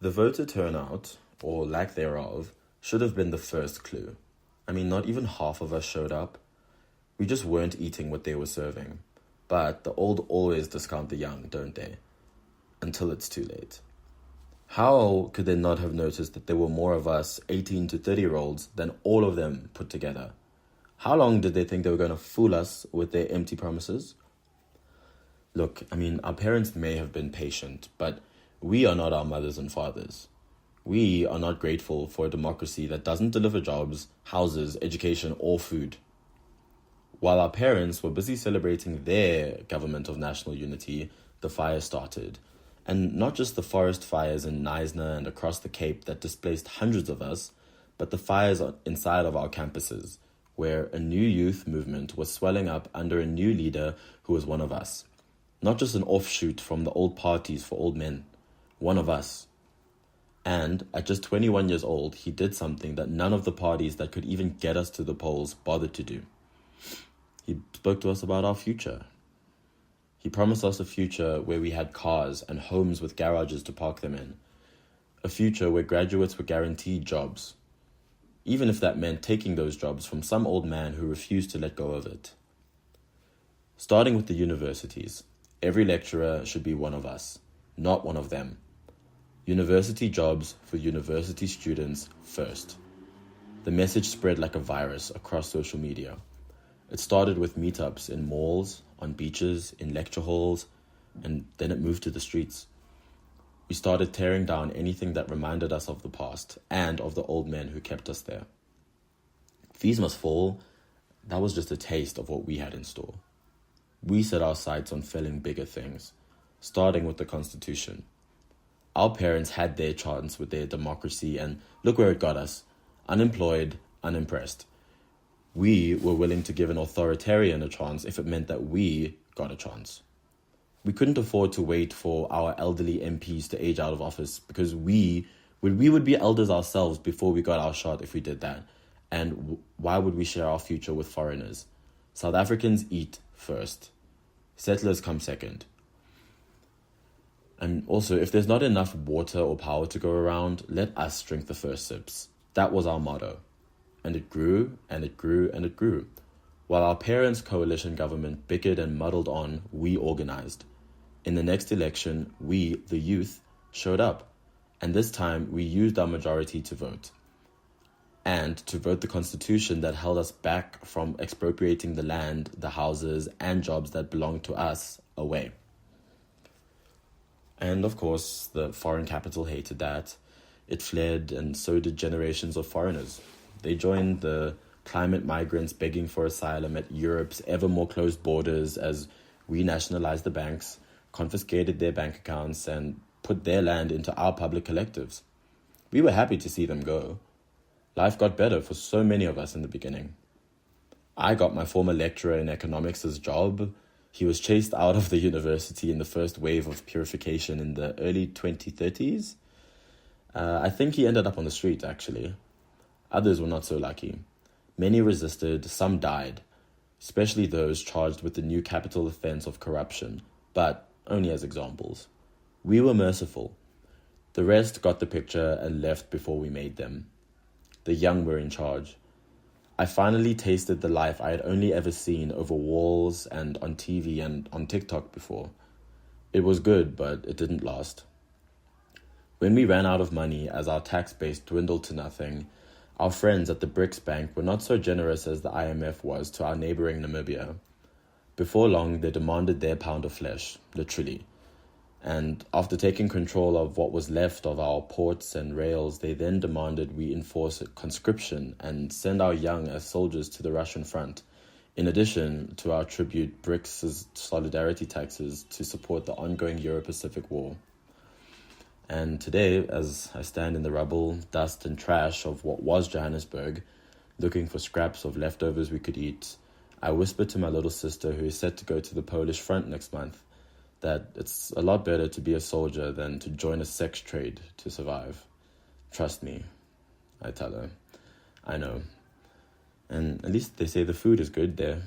The voter turnout, or lack thereof, should have been the first clue. I mean, not even half of us showed up. We just weren't eating what they were serving. But the old always discount the young, don't they? Until it's too late. How could they not have noticed that there were more of us 18 to 30-year-olds than all of them put together? How long did they think they were going to fool us with their empty promises? Look, I mean, our parents may have been patient, but we are not our mothers and fathers. We are not grateful for a democracy that doesn't deliver jobs, houses, education, or food. While our parents were busy celebrating their government of national unity, the fire started. And not just the forest fires in Knysna and across the Cape that displaced hundreds of us, but the fires inside of our campuses, where a new youth movement was swelling up under a new leader who was one of us. Not just an offshoot from the old parties for old men. One of us. And at just 21 years old, he did something that none of the parties that could even get us to the polls bothered to do. He spoke to us about our future. He promised us a future where we had cars and homes with garages to park them in. A future where graduates were guaranteed jobs, even if that meant taking those jobs from some old man who refused to let go of it. Starting with the universities, every lecturer should be one of us, not one of them. University jobs for university students first. The message spread like a virus across social media. It started with meetups in malls, on beaches, in lecture halls, and then it moved to the streets. We started tearing down anything that reminded us of the past and of the old men who kept us there. Fees must fall. That was just a taste of what we had in store. We set our sights on filling bigger things, starting with the Constitution. Our parents had their chance with their democracy, and look where it got us. Unemployed, unimpressed. We were willing to give an authoritarian a chance if it meant that we got a chance. We couldn't afford to wait for our elderly MPs to age out of office because we would be elders ourselves before we got our shot if we did that. And why would we share our future with foreigners? South Africans eat first. Settlers come second. And also, if there's not enough water or power to go around, let us drink the first sips. That was our motto. And it grew, and it grew, and it grew. While our parents' coalition government bickered and muddled on, we organized. In the next election, we, the youth, showed up. And this time, we used our majority to vote. And to vote the Constitution that held us back from expropriating the land, the houses, and jobs that belonged to us away. And of course, the foreign capital hated that. It fled, and so did generations of foreigners. They joined the climate migrants begging for asylum at Europe's ever more closed borders as we nationalized the banks, confiscated their bank accounts, and put their land into our public collectives. We were happy to see them go. Life got better for so many of us in the beginning. I got my former lecturer in economics' job. He was chased out of the university in the first wave of purification in the early 2030s. I think he ended up on the street, actually. Others were not so lucky. Many resisted, some died, especially those charged with the new capital offense of corruption, but only as examples. We were merciful. The rest got the picture and left before we made them. The young were in charge. I finally tasted the life I had only ever seen over walls and on TV and on TikTok before. It was good, but it didn't last. When we ran out of money as our tax base dwindled to nothing, our friends at the BRICS Bank were not so generous as the IMF was to our neighboring Namibia. Before long, they demanded their pound of flesh, literally. And after taking control of what was left of our ports and rails, they then demanded we enforce conscription and send our young as soldiers to the Russian front, in addition to our tribute BRICS' solidarity taxes to support the ongoing Euro-Pacific War. And today, as I stand in the rubble, dust and trash of what was Johannesburg, looking for scraps of leftovers we could eat, I whisper to my little sister, who is set to go to the Polish front next month, that it's a lot better to be a soldier than to join a sex trade to survive. Trust me, I tell her. I know. And at least they say the food is good there.